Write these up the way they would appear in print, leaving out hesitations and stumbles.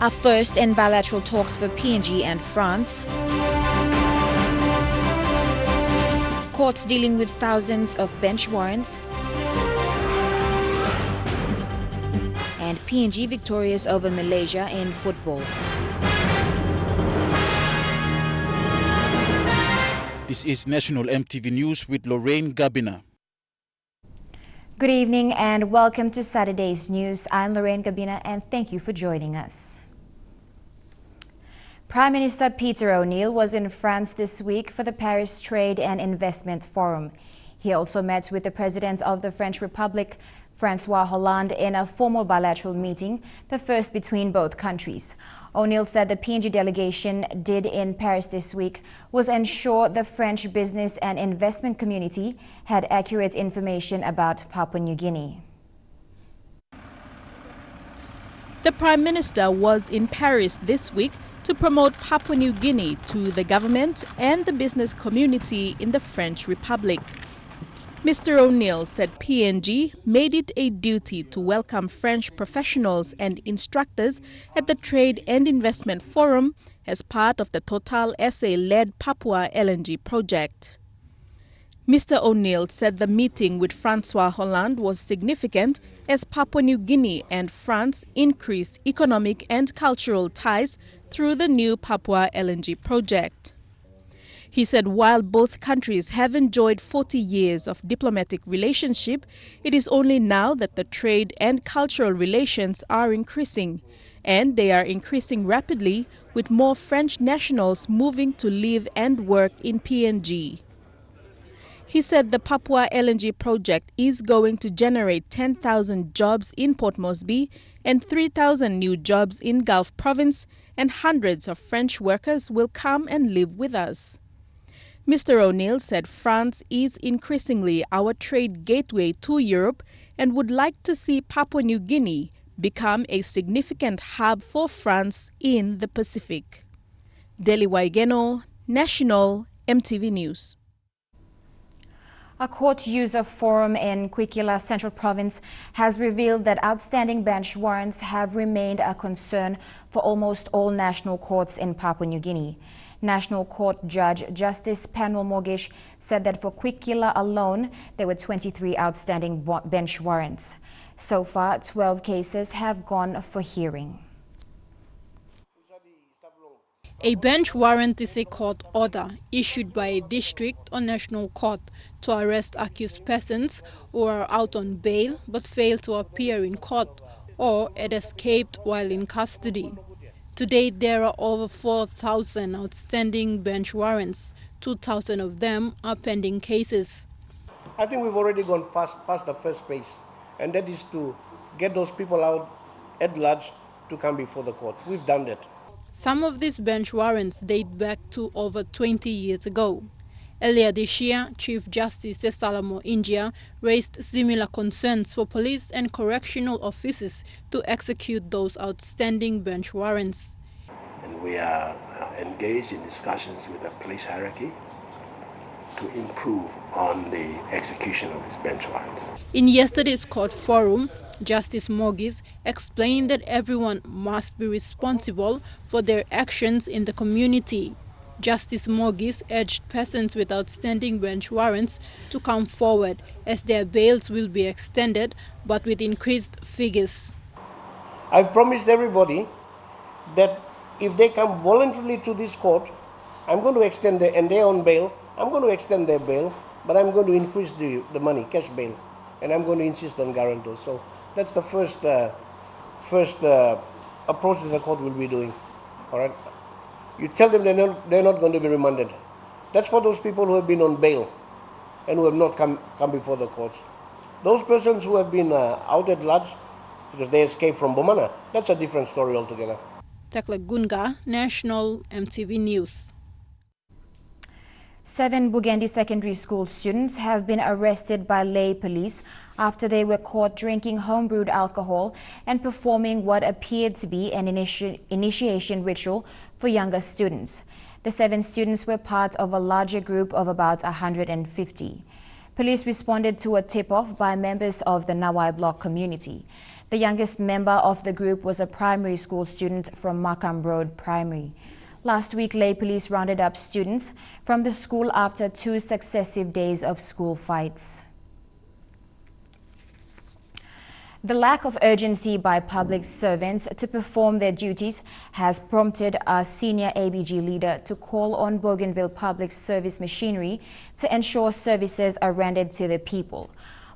Our first in bilateral talks for PNG and France. Courts dealing with thousands of bench warrants. And PNG victorious over Malaysia in football. This is National EMTV News with Lorraine Gabina. Good evening and welcome to Saturday's news. I'm Lorraine Gabina and thank you for joining us. Prime Minister Peter O'Neill was in France this week for the Paris Trade and Investment Forum. He also met with the President of the French Republic, Francois Hollande, in a formal bilateral meeting, the first between both countries. O'Neill said the PNG delegation did in Paris this week was ensure the French business and investment community had accurate information about Papua New Guinea. The Prime Minister was in Paris this week to promote Papua New Guinea to the government and the business community in the French Republic. Mr. O'Neill said PNG made it a duty to welcome French professionals and instructors at the Trade and Investment Forum as part of the Total SA-led Papua LNG project. Mr. O'Neill said the meeting with Francois Hollande was significant as Papua New Guinea and France increase economic and cultural ties through the new Papua LNG project. He said while both countries have enjoyed 40 years of diplomatic relationship, it is only now that the trade and cultural relations are increasing, and they are increasing rapidly with more French nationals moving to live and work in PNG. He said the Papua LNG project is going to generate 10,000 jobs in Port Moresby and 3,000 new jobs in Gulf Province, and hundreds of French workers will come and live with us. Mr. O'Neill said France is increasingly our trade gateway to Europe and would like to see Papua New Guinea become a significant hub for France in the Pacific. Deli Waigeno, National EMTV News. A court user forum in Kwikila Central Province has revealed that outstanding bench warrants have remained a concern for almost all national courts in Papua New Guinea. National Court Judge Justice Panwell Mogish said that for Kwikila alone, there were 23 outstanding bench warrants. So far, 12 cases have gone for hearing. A bench warrant is a court order issued by a district or national court to arrest accused persons who are out on bail but fail to appear in court or had escaped while in custody. To date, there are over 4,000 outstanding bench warrants. 2,000 of them are pending cases. I think we've already gone past the first phase, and that is to get those people out at large to come before the court. We've done that. Some of these bench warrants date back to over 20 years ago. Earlier this year, Chief Justice Salamo India raised similar concerns for police and correctional officers to execute those outstanding bench warrants. And we are engaged in discussions with the police hierarchy to improve on the execution of these bench warrants. In yesterday's court forum, Justice Mogis explained that everyone must be responsible for their actions in the community. Justice Mogis urged persons with outstanding bench warrants to come forward as their bails will be extended but with increased figures. I've promised everybody that if they come voluntarily to this court, I'm going to extend and they're on bail, I'm going to extend their bail, but I'm going to increase the money, cash bail, and I'm going to insist on guarantors. So that's the first approach that the court will be doing. All right. You tell them they're not going to be remanded. That's for those people who have been on bail and who have not come before the courts. Those persons who have been out at large because they escaped from Bomana, that's a different story altogether. Tekla Gunga, National EMTV News. 7 Bugendi Secondary School students have been arrested by lay police after they were caught drinking homebrewed alcohol and performing what appeared to be an initiation ritual for younger students. The 7 students were part of a larger group of about 150. Police responded to a tip-off by members of the Nawai Block community. The youngest member of the group was a primary school student from Markham Road Primary. Last week, Lay Police rounded up students from the school after 2 successive days of school fights. The lack of urgency by public servants to perform their duties has prompted a senior ABG leader to call on Bougainville Public Service machinery to ensure services are rendered to the people.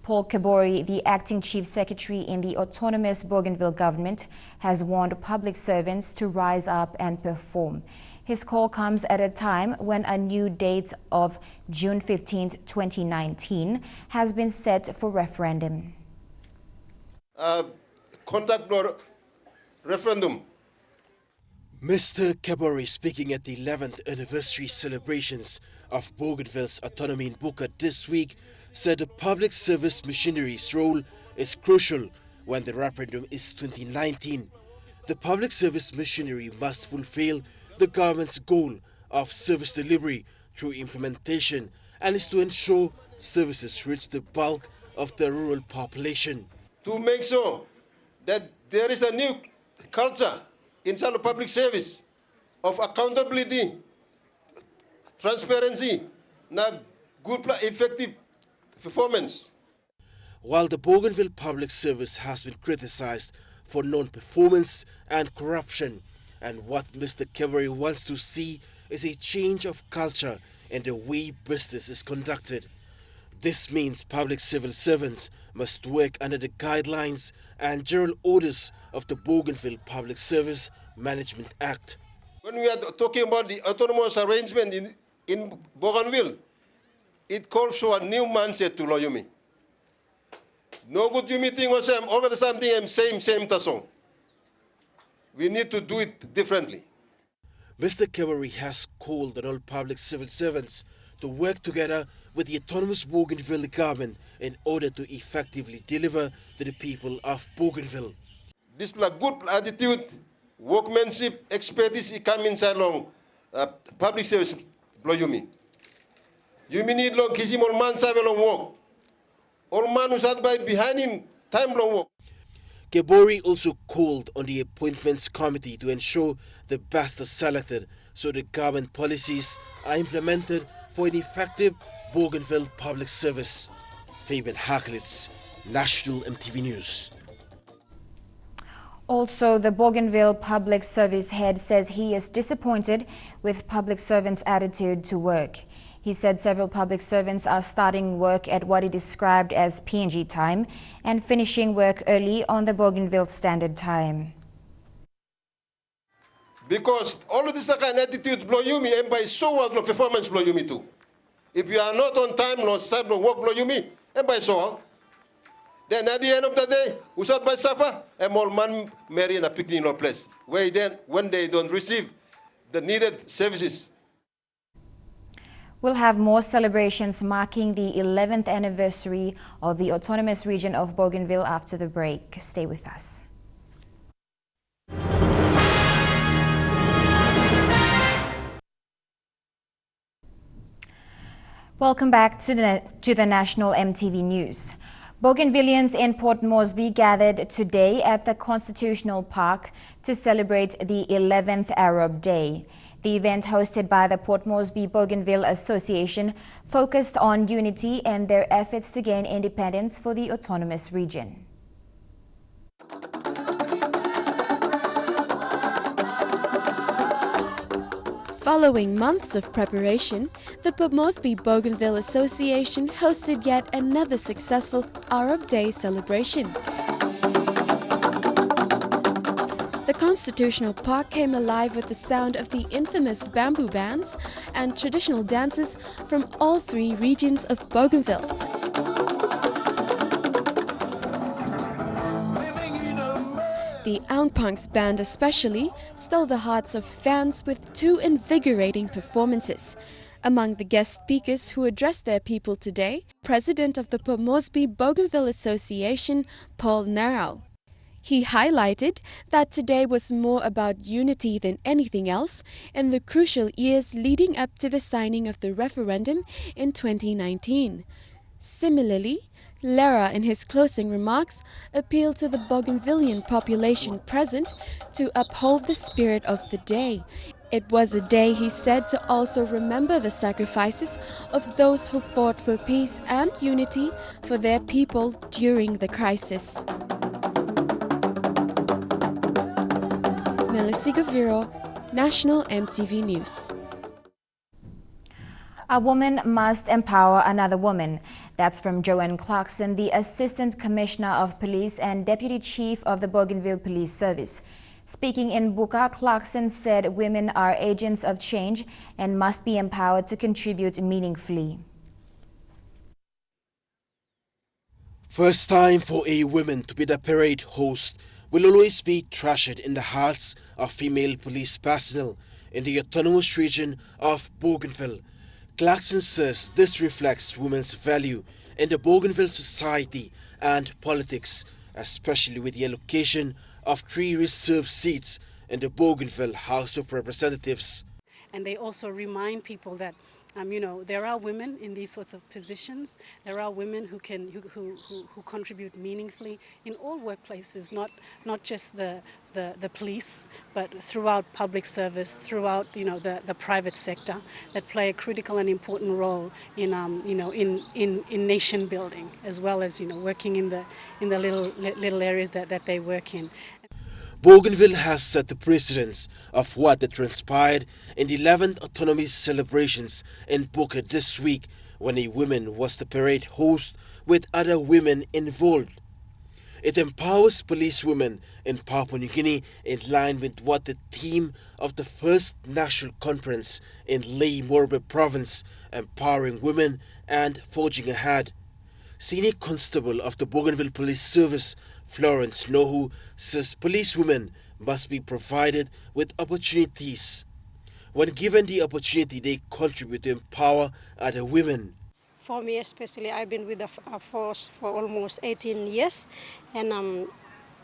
Paul Kabori, the acting chief secretary in the autonomous Bougainville government, has warned public servants to rise up and perform. His call comes at a time when a new date of June 15, 2019 has been set for referendum. Conduct no referendum. Mr. Kabori, speaking at the 11th anniversary celebrations of Bougainville's autonomy in Buka this week, said the public service machinery's role is crucial when the referendum is 2019. The public service machinery must fulfill the government's goal of service delivery through implementation and is to ensure services reach the bulk of the rural population. To make sure that there is a new culture inside the public service of accountability, transparency, and good, effective performance. While the Bougainville Public Service has been criticized for non-performance and corruption, and what Mr. Kabori wants to see is a change of culture in the way business is conducted. This means public civil servants must work under the guidelines and general orders of the Bougainville Public Service Management Act. When we are talking about the autonomous arrangement in Bougainville, it calls for a new mindset to Loyumi. No good you meeting or same, all the something same tasong. We need to do it differently. Mr. Kabori has called on all public civil servants to work together with the autonomous Bougainville government in order to effectively deliver to the people of Bougainville. This is a good attitude, workmanship, expertise come inside long public service Loyumi. You need long kisi more man sabe long work. All man who sat by behind him time long work. Kabori also called on the appointments committee to ensure the best are selected so the government policies are implemented for an effective Bougainville public service. Fabian Haklitz, National EMTV News. Also, the Bougainville Public Service head says he is disappointed with public servants' attitude to work. He said several public servants are starting work at what he described as PNG time and finishing work early on the Bougainville Standard Time. Because all of this kind of attitude blow you me and by so what no performance blow you me too. If you are not on time, no start no work blow you me and by so on. Then at the end of the day, we start by suffer and more man marry in a picnic in a place where then when they don't receive the needed services. We'll have more celebrations marking the 11th anniversary of the autonomous region of Bougainville after the break. Stay with us. Welcome back to the National EMTV News. Bougainvillians in Port Moresby gathered today at the Constitutional Park to celebrate the 11th Arab Day. The event, hosted by the Port Moresby Bougainville Association, focused on unity and their efforts to gain independence for the autonomous region. Following months of preparation, the Port Moresby Bougainville Association hosted yet another successful Arab Day celebration. The Constitutional Park came alive with the sound of the infamous bamboo bands and traditional dances from all 3 regions of Bougainville. The Aungpunks band especially stole the hearts of fans with 2 invigorating performances. Among the guest speakers who addressed their people today, President of the Port Moresby Bougainville Association, Paul Narau. He highlighted that today was more about unity than anything else in the crucial years leading up to the signing of the referendum in 2019. Similarly, Lara, in his closing remarks, appealed to the Bougainvillean population present to uphold the spirit of the day. It was a day, he said, to also remember the sacrifices of those who fought for peace and unity for their people during the crisis. Melissa Gaviro, National EMTV News. A woman must empower another woman. That's from Joanne Clarkson, the Assistant Commissioner of Police and Deputy Chief of the Bougainville Police Service. Speaking in Buka, Clarkson said women are agents of change and must be empowered to contribute meaningfully. First time for a woman to be the parade host will always be treasured in the hearts of female police personnel in the autonomous region of Bougainville. Clarkson says this reflects women's value in the Bougainville society and politics, especially with the allocation of 3 reserved seats in the Bougainville House of Representatives. And they also remind people that there are women in these sorts of positions. There are women who contribute meaningfully in all workplaces, not just the police, but throughout public service, throughout the private sector, that play a critical and important role in nation building, as well as working in the little areas that they work in. Bougainville has set the precedence of what had transpired in the 11th Autonomy celebrations in Buka this week, when a woman was the parade host with other women involved. It empowers policewomen in Papua New Guinea in line with what the theme of the first national conference in Ley Morbe province, empowering women and forging ahead. Senior Constable of the Bougainville Police Service, Florence Nohu, says policewomen must be provided with opportunities. When given the opportunity, they contribute to empower other women. For me especially, I've been with the force for almost 18 years, and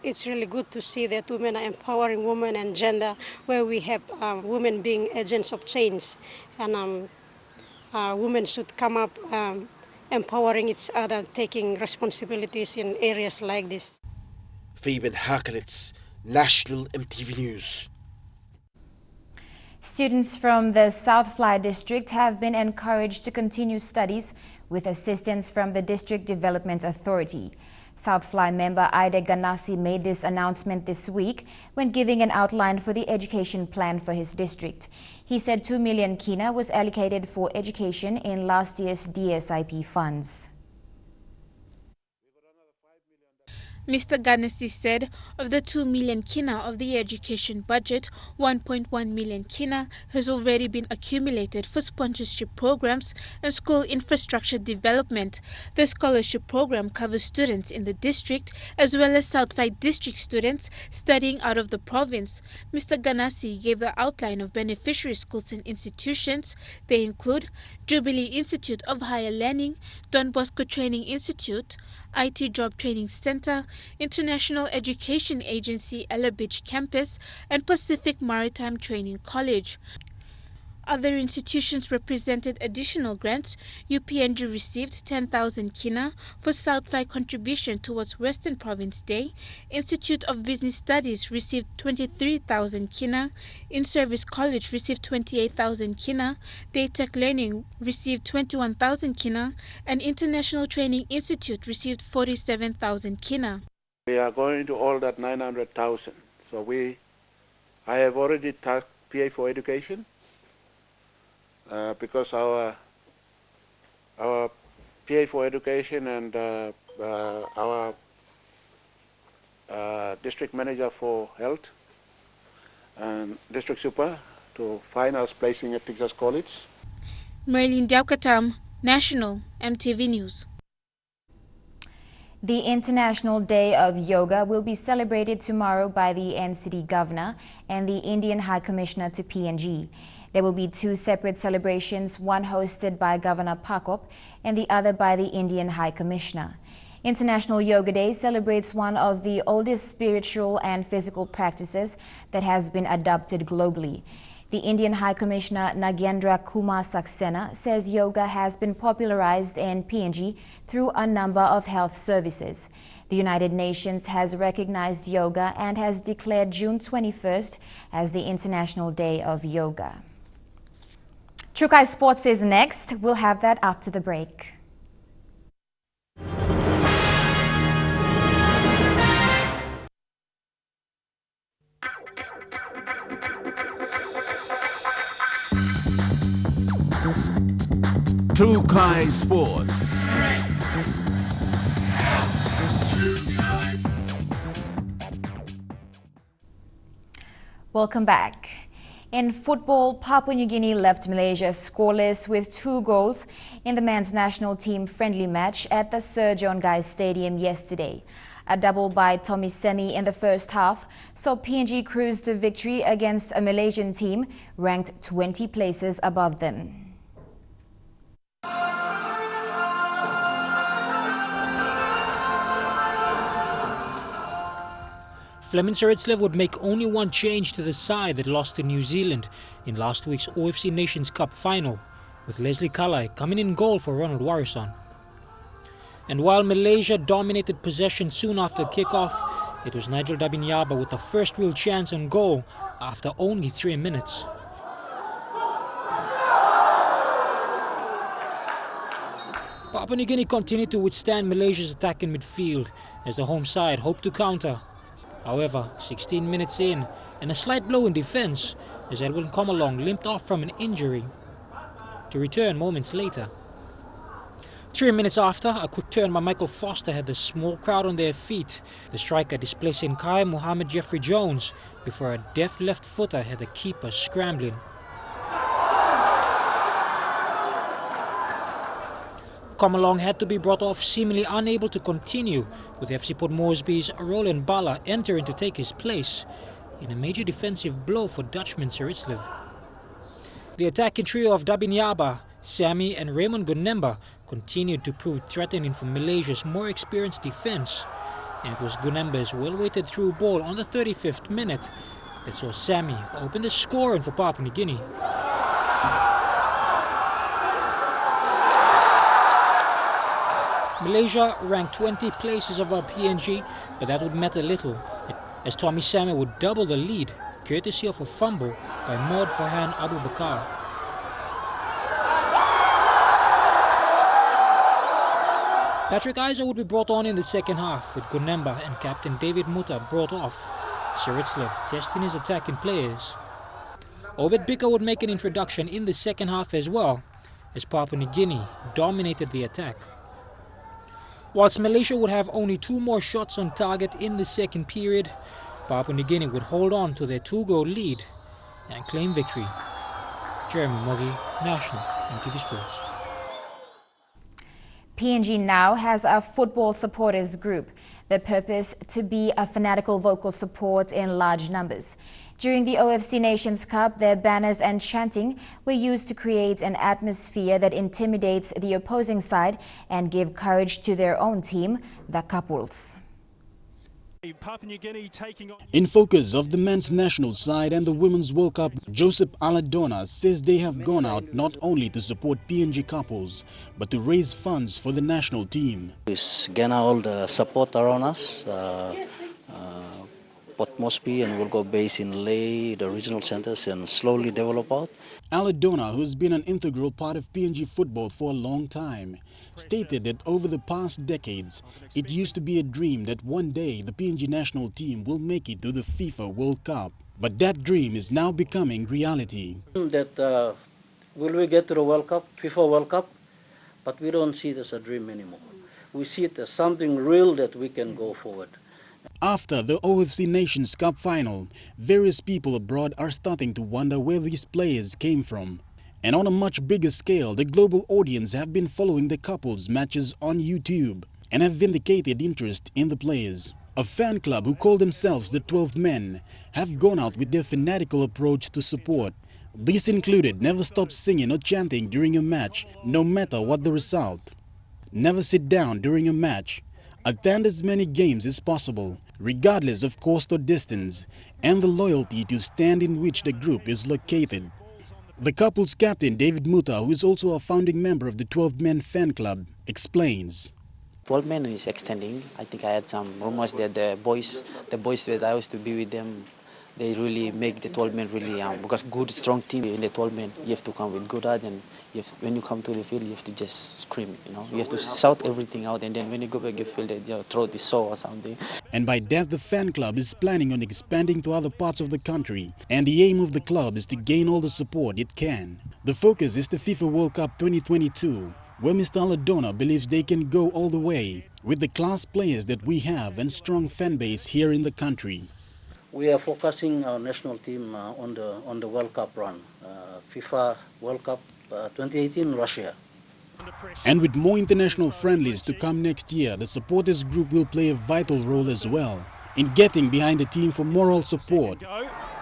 it's really good to see that women are empowering women and gender, where we have women being agents of change, and women should come up empowering each other, taking responsibilities in areas like this. Fabian Hakelitz, National EMTV News. Students from the South Fly District have been encouraged to continue studies with assistance from the District Development Authority. South Fly member Ida Ganassi made this announcement this week when giving an outline for the education plan for his district. He said 2 million kina was allocated for education in last year's DSIP funds. Mr. Ganassi said of the 2 million kina of the education budget, 1.1 million kina has already been accumulated for sponsorship programs and school infrastructure development. The scholarship program covers students in the district as well as South Fly district students studying out of the province. Mr. Ganassi gave the outline of beneficiary schools and institutions. They include Jubilee Institute of Higher Learning, Don Bosco Training Institute, IT Job Training Center, International Education Agency Ella Beach Campus, and Pacific Maritime Training College. Other institutions represented additional grants. UPNG received 10,000 kina for South Fly contribution towards Western Province Day. Institute of Business Studies received 23,000 kina. In-Service College received 28,000 kina. Daytech Learning received 21,000 kina. And International Training Institute received 47,000 kina. We are going to all that 900,000. So I have already tasked PA for Education. Because our PA for Education and our District Manager for Health and District Super to find us placing at Texas College. Marilyn Diaukatam, National EMTV News. The International Day of Yoga will be celebrated tomorrow by the NCD Governor and the Indian High Commissioner to PNG. There will be 2 separate celebrations, one hosted by Governor Pakop and the other by the Indian High Commissioner. International Yoga Day celebrates one of the oldest spiritual and physical practices that has been adopted globally. The Indian High Commissioner Nagendra Kumar Saxena says yoga has been popularized in PNG through a number of health services. The United Nations has recognized yoga and has declared June 21st as the International Day of Yoga. Chukai Sports is next. We'll have that after the break. Chukai Sports. Welcome back. In football, Papua New Guinea left Malaysia scoreless with 2 goals in the men's national team friendly match at the Sir John Guy Stadium yesterday. A double by Tommy Semi in the first half saw PNG cruise to victory against a Malaysian team ranked 20 places above them. Fleming Saritslev would make only one change to the side that lost to New Zealand in last week's OFC Nations Cup final, with Leslie Kalai coming in goal for Ronald Warrison. And while Malaysia dominated possession soon after kick-off, it was Nigel Dabinyaba with the first real chance on goal after only 3 minutes. Papua New Guinea continued to withstand Malaysia's attack in midfield as the home side hoped to counter. However, 16 minutes in and a slight blow in defence as Edwin Comalong limped off from an injury to return moments later. 3 minutes after, a quick turn by Michael Foster had the small crowd on their feet, the striker displacing Kai Mohammed Jeffrey Jones before a deft left footer had the keeper scrambling. Comalong had to be brought off, seemingly unable to continue, with FC Port Moresby's Roland Bala entering to take his place in a major defensive blow for Dutchman Saritslev. The attacking trio of Dabinyaba, Sami and Raymond Gunemba continued to prove threatening for Malaysia's more experienced defence, and it was Gunemba's well-weighted through ball on the 35th minute that saw Sami open the scoring for Papua New Guinea. Malaysia ranked 20 places above PNG, but that would matter little, as Tommy Sami would double the lead, courtesy of a fumble by Maud Farhan Abu Bakar. Patrick Isa would be brought on in the second half, with Gunemba and captain David Muta brought off, Saritslev testing his attacking players. Obed Bika would make an introduction in the second half as well, as Papua New Guinea dominated the attack. Whilst Malaysia would have only 2 more shots on target in the second period, Papua New Guinea would hold on to their 2-goal lead and claim victory. Jeremy Mogi, National EMTV Sports. PNG now has a football supporters group. The purpose to be a fanatical vocal support in large numbers. During the OFC Nations Cup, their banners and chanting were used to create an atmosphere that intimidates the opposing side and give courage to their own team, the Kapuls. In focus of the men's national side and the women's World Cup, Joseph Aladona says they have gone out not only to support PNG couples, but to raise funds for the national team. We gain all the support around us. Port Moresby, and we'll go base in Ley, the regional centers, and slowly develop out. Aladona, who's been an integral part of PNG football for a long time, stated that over the past decades, it used to be a dream that one day the PNG national team will make it to the FIFA World Cup. But that dream is now becoming reality. That will we get to the World Cup, FIFA World Cup? But we don't see it as a dream anymore. We see it as something real that we can go forward. After the OFC Nations Cup final, various people abroad are starting to wonder where these players came from. And on a much bigger scale, the global audience have been following the couples' matches on YouTube and have vindicated interest in the players. A fan club who call themselves the 12 Men have gone out with their fanatical approach to support. These included never stop singing or chanting during a match, no matter what the result. Never sit down during a match. attend as many games as possible, regardless of cost or distance, and the loyalty to stand in which the group is located. The couple's captain, David Muta, who is also a founding member of the 12-men fan club, explains. 12 men is extending. I think I had some rumors that the boys that I used to be with them, they really make the 12 men really because good, strong team in the 12 men. You have to come with good heart, and when you come to the field, you have to just scream. You have to shout everything out, and then when you go back, you feel that your throat is sore or something. And by that, the fan club is planning on expanding to other parts of the country, and the aim of the club is to gain all the support it can. The focus is the FIFA World Cup 2022. Where Mr. Aladona believes they can go all the way with the class players that we have and strong fan base here in the country. We are focusing our national team on the World Cup run, FIFA World Cup 2018 Russia. And with more international friendlies to come next year, the supporters group will play a vital role as well in getting behind the team for moral support.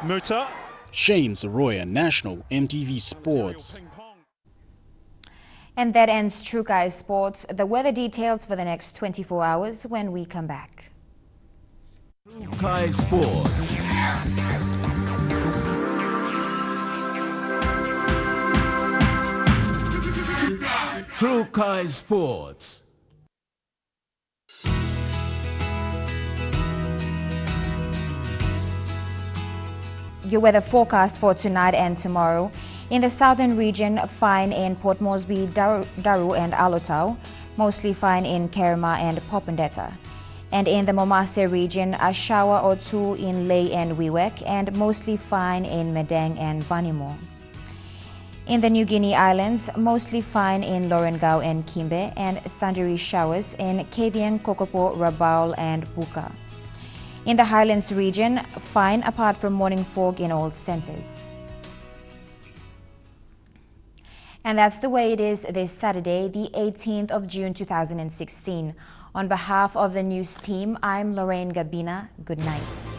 Muta. Shane Saroya, National EMTV Sports. And that ends True Guys Sports. The weather details for the next 24 hours when we come back. True Guys Sports. True Guys Sports. Your weather forecast for tonight and tomorrow. In the southern region, fine in Port Moresby, Daru and Alotau, mostly fine in Kerema and Popondetta. And in the Momase region, a shower or two in Lae and Wewak, and mostly fine in Medang and Vanimo. In the New Guinea Islands, mostly fine in Lorengau and Kimbe, and thundery showers in Kavieng, Kokopo, Rabaul and Buka. In the Highlands region, fine apart from morning fog in all centers. And that's the way it is this Saturday, the 18th of June 2016. On behalf of the news team, I'm Lorraine Gabina. Good night.